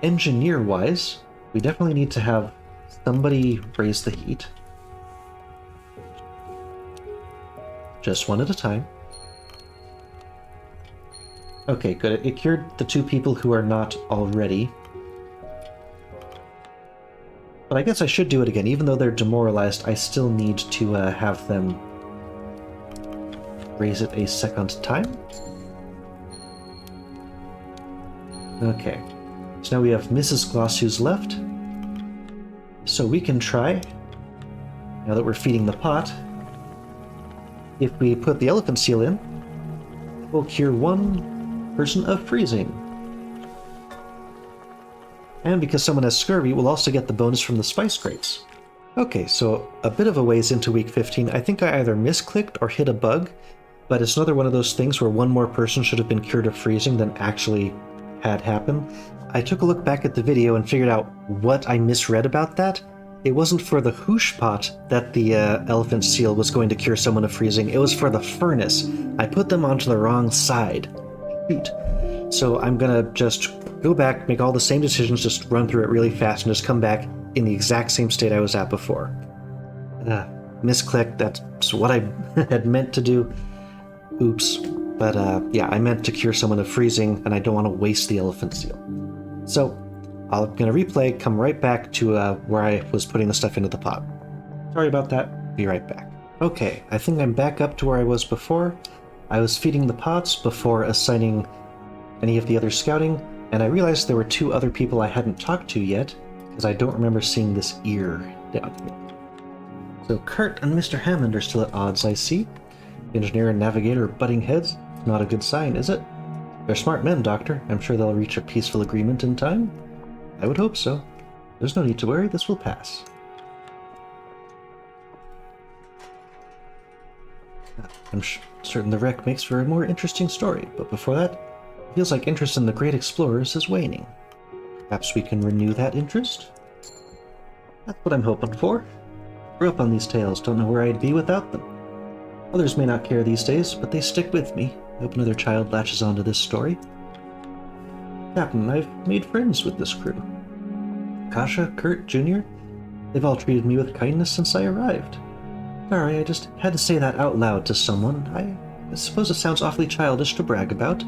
engineer-wise, we definitely need to have somebody raise the heat. Just one at a time. Okay, good. It cured the two people who are not already. But I guess I should do it again. Even though they're demoralized, I still need to have them raise it a second time. Okay. So now we have Mrs. Gloss who's left. So we can try, now that we're feeding the pot, if we put the elephant seal in, it will cure one person of freezing. And because someone has scurvy, we'll also get the bonus from the spice crates. Okay, so a bit of a ways into week 15, I think I either misclicked or hit a bug, but it's another one of those things where one more person should have been cured of freezing than actually had happened. I took a look back at the video and figured out what I misread about that. It wasn't for the hoosh pot that the elephant seal was going to cure someone of freezing, it was for the furnace. I put them onto the wrong side. Shoot. So I'm gonna just go back, make all the same decisions, just run through it really fast, and just come back in the exact same state I was at before. Misclick, that's what I had meant to do. Oops. But yeah, I meant to cure someone of freezing, and I don't want to waste the elephant seal. So I'm going to replay, come right back to where I was putting the stuff into the pot. Sorry about that. Be right back. Okay, I think I'm back up to where I was before. I was feeding the pots before assigning any of the other scouting, and I realized there were two other people I hadn't talked to yet, because I don't remember seeing this ear down here. So Kurt and Mr. Hammond are still at odds, I see. The engineer and navigator are butting heads. Not a good sign, is it? They're smart men, Doctor. I'm sure they'll reach a peaceful agreement in time. I would hope so. There's no need to worry, this will pass. I'm certain the wreck makes for a more interesting story, but before that, it feels like interest in the great explorers is waning. Perhaps we can renew that interest? That's what I'm hoping for. Grew up on these tales, don't know where I'd be without them. Others may not care these days, but they stick with me. I hope another child latches onto this story. Captain, I've made friends with this crew. Kasha, Kurt, Jr., they've all treated me with kindness since I arrived. Sorry, I just had to say that out loud to someone. I suppose it sounds awfully childish to brag about.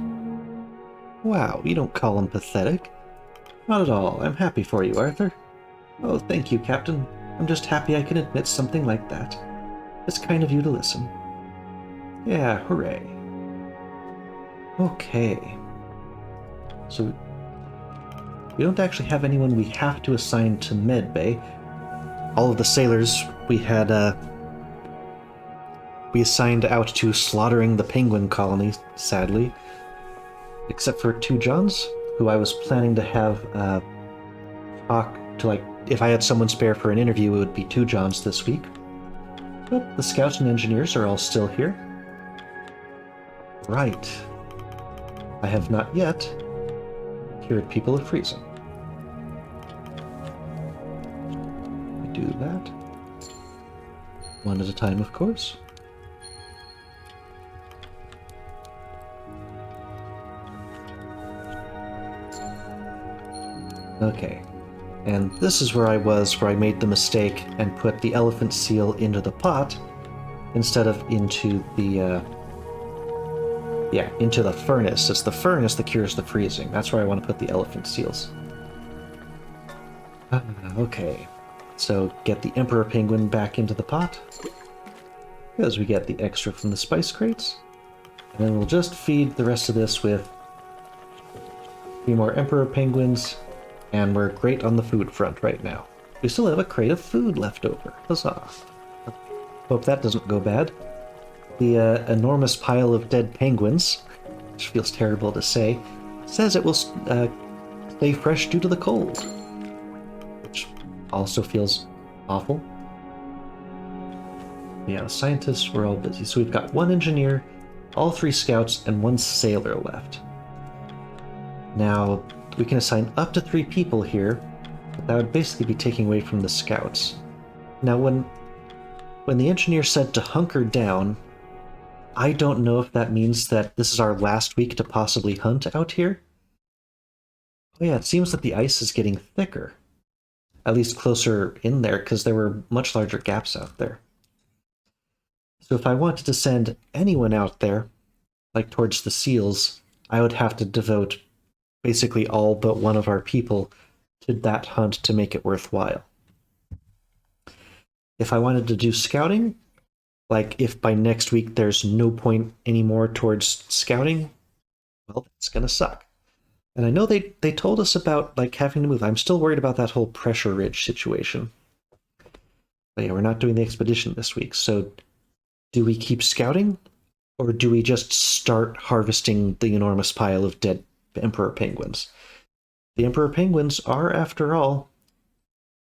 Wow, you don't call him pathetic. Not at all. I'm happy for you, Arthur. Oh, thank you, Captain. I'm just happy I can admit something like that. It's kind of you to listen. Yeah, hooray. Okay. So, we don't actually have anyone we have to assign to medbay. All of the sailors we had we assigned out to slaughtering the penguin colony, sadly. Except for 2 Johns, who I was planning to have talk to, like, if I had someone spare for an interview, it would be 2 Johns this week. But the scouts and engineers are all still here. Right. I have not yet cured people of freezing. I do that. One at a time, of course. Okay. And this is where I was, where I made the mistake and put the elephant seal into the pot instead of into the, into the furnace. It's the furnace that cures the freezing. That's where I want to put the elephant seals. Okay. So get the Emperor Penguin back into the pot, because we get the extra from the spice crates. And then we'll just feed the rest of this with 3 more Emperor Penguins, and we're great on the food front right now. We still have a crate of food left over. Huzzah. Hope that doesn't go bad. The enormous pile of dead penguins, which feels terrible to say, says it will stay fresh due to the cold, which also feels awful. Yeah, the scientists were all busy. So we've got 1 engineer, all 3 scouts, and 1 sailor left. Now, we can assign up to 3 people here, but that would basically be taking away from the scouts. Now, when the engineer said to hunker down, I don't know if that means that this is our last week to possibly hunt out here. Oh yeah, it seems that the ice is getting thicker. At least closer in there, because there were much larger gaps out there. So if I wanted to send anyone out there, like towards the seals, I would have to devote basically all but 1 of our people to that hunt to make it worthwhile. If I wanted to do scouting, like if by next week there's no point anymore towards scouting, well, it's gonna suck. And I know they told us about like having to move. I'm still worried about that whole pressure ridge situation. But yeah, we're not doing the expedition this week, so do we keep scouting? Or do we just start harvesting the enormous pile of dead Emperor Penguins? The Emperor Penguins are, after all,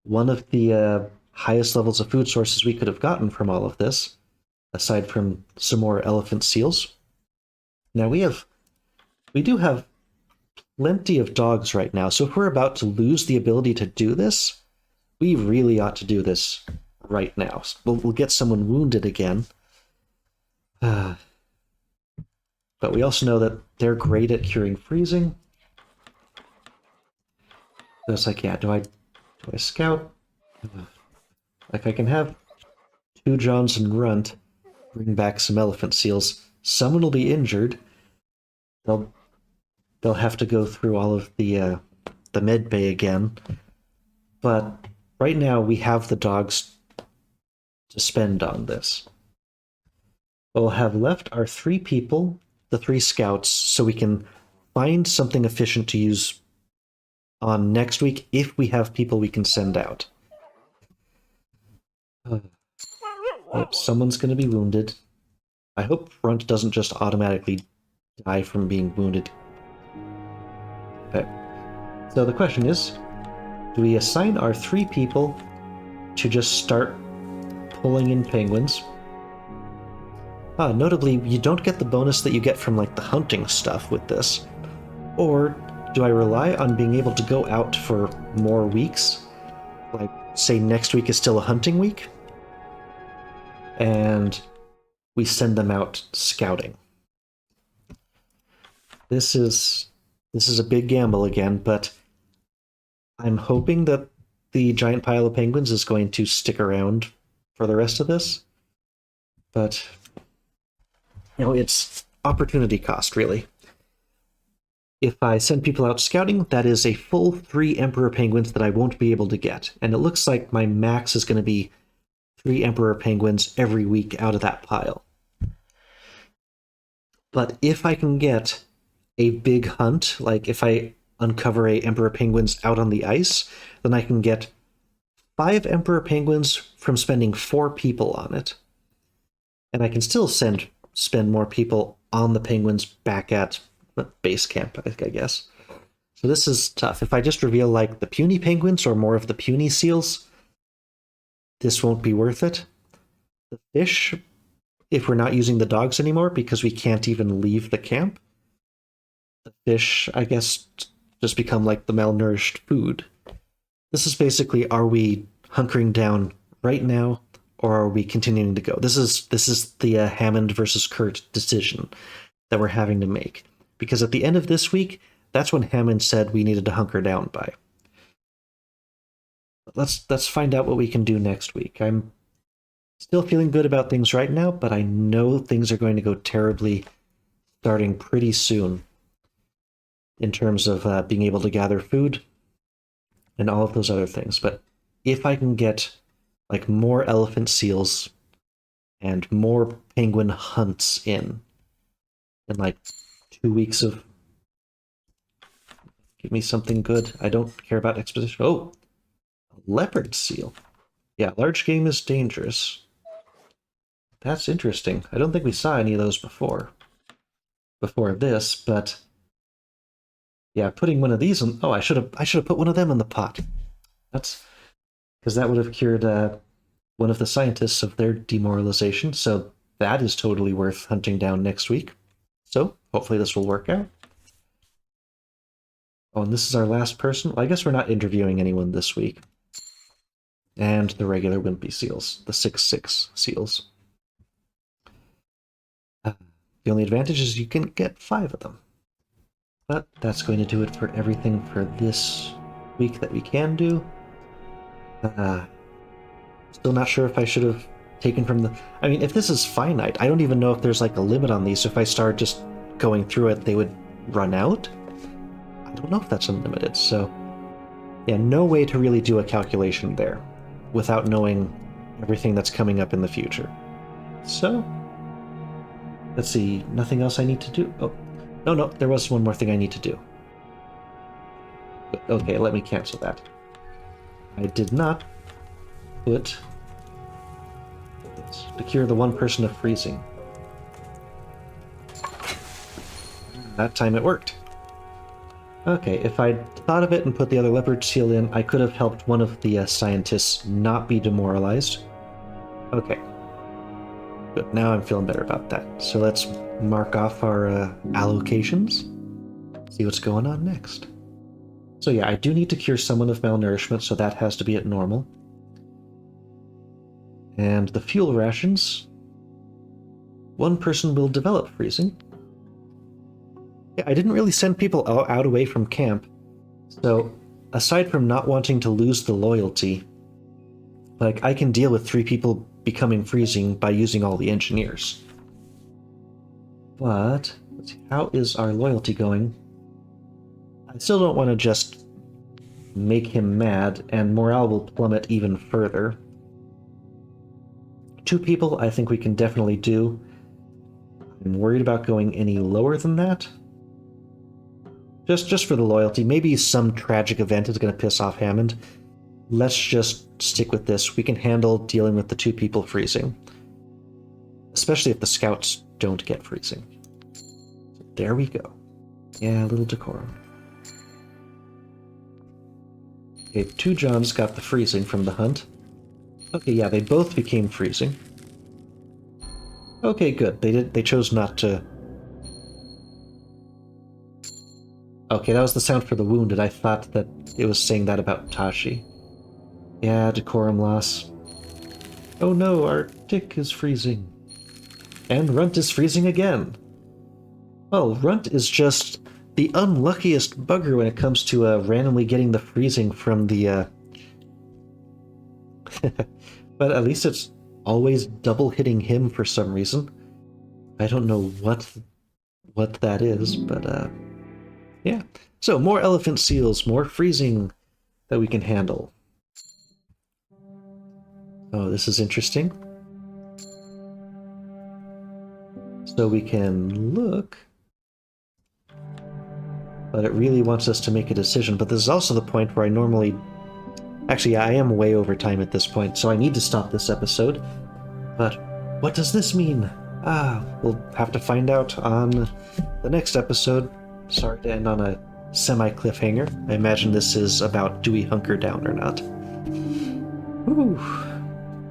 one of the highest levels of food sources we could have gotten from all of this, aside from some more elephant seals. Now we do have plenty of dogs right now, so if we're about to lose the ability to do this, we really ought to do this right now. We'll get someone wounded again. But we also know that they're great at curing freezing. So it's like, yeah, do I scout? Like I can have 2 Johns and Runt bring back some elephant seals. Someone will be injured. They'll have to go through all of the med bay again. But right now we have the dogs to spend on this. What we'll have left are 3 people, the 3 scouts, so we can find something efficient to use on next week if we have people we can send out. Yep, someone's going to be wounded. I hope Runt doesn't just automatically die from being wounded. Okay. So the question is, do we assign our 3 people to just start pulling in penguins? Notably, you don't get the bonus that you get from like the hunting stuff with this. Or do I rely on being able to go out for more weeks? Like, say next week is still a hunting week? And we send them out scouting. This is a big gamble again, but I'm hoping that the giant pile of penguins is going to stick around for the rest of this. But it's opportunity cost, really. If I send people out scouting, that is a full 3 Emperor Penguins that I won't be able to get. And it looks like my max is going to be 3 Emperor Penguins every week out of that pile. But if I can get a big hunt, like if I uncover a Emperor Penguins out on the ice, then I can get 5 Emperor Penguins from spending 4 people on it. And I can still spend more people on the penguins back at base camp, I guess. So this is tough. If I just reveal like the puny penguins or more of the puny seals, this won't be worth it. The fish, if we're not using the dogs anymore because we can't even leave the camp, the fish, I guess, just become like the malnourished food. This is basically, are we hunkering down right now or are we continuing to go? This is the Hammond versus Kurt decision that we're having to make. Because at the end of this week, that's when Hammond said we needed to hunker down by. Let's find out what we can do next week. I'm still feeling good about things right now, but I know things are going to go terribly starting pretty soon in terms of being able to gather food and all of those other things. But if I can get like more elephant seals and more penguin hunts in like 2 weeks of, give me something good. I don't care about exposition. Oh, leopard seal. Yeah, large game is dangerous. That's interesting. I don't think we saw any of those before this, but yeah, putting one of these in. Oh, I should have put one of them in the pot. That's because that would have cured one of the scientists of their demoralization. So that is totally worth hunting down next week. So hopefully this will work out. Oh, and this is our last person. Well, I guess we're not interviewing anyone this week. And the regular wimpy seals, the 6/6 seals. The only advantage is you can get 5 of them. But that's going to do it for everything for this week that we can do. Still not sure if I should have taken from the... I mean, if this is finite, I don't even know if there's like a limit on these. So if I start just going through it, they would run out? I don't know if that's unlimited, so... Yeah, no way to really do a calculation there without knowing everything that's coming up in the future. So... Let's see, nothing else I need to do? Oh, no, there was one more thing I need to do. Okay, let me cancel that. I did not put... to cure the one person of freezing. That time it worked. Okay, if I'd thought of it and put the other leopard seal in, I could have helped one of the scientists not be demoralized. Okay. But now I'm feeling better about that. So let's mark off our allocations. See what's going on next. So yeah, I do need to cure someone of malnourishment, so that has to be at normal. And the fuel rations, one person will develop freezing. Yeah, I didn't really send people out away from camp, so aside from not wanting to lose the loyalty, like I can deal with 3 people becoming freezing by using all the engineers. But let's see, how is our loyalty going? I still don't want to just make him mad, and morale will plummet even further. 2 people I think we can definitely do. I'm worried about going any lower than that. Just for the loyalty. Maybe some tragic event is going to piss off Hammond. Let's just stick with this. We can handle dealing with the 2 people freezing. Especially if the scouts don't get freezing. So there we go. Yeah, a little decorum. Okay, 2 Johns got the freezing from the hunt. Okay, yeah, they both became freezing. Okay, good. They chose not to... Okay, that was the sound for the wounded. I thought that it was saying that about Tashi. Yeah, decorum loss. Oh no, our Dick is freezing. And Runt is freezing again. Well, Runt is just the unluckiest bugger when it comes to randomly getting the freezing from the... But at least it's always double hitting him for some reason. I don't know what that is, but yeah. So, more elephant seals, more freezing that we can handle. Oh, this is interesting. So we can look, but it really wants us to make a decision. But this is also the point where I normally... Actually, I am way over time at this point, so I need to stop this episode. But What does this mean? We'll have to find out on the next episode. Sorry to end on a semi-cliffhanger. I imagine this is about do we hunker down or not. Whew.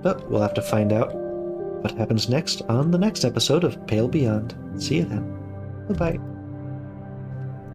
But we'll have to find out what happens next on the next episode of Pale Beyond. See you then. Bye-bye.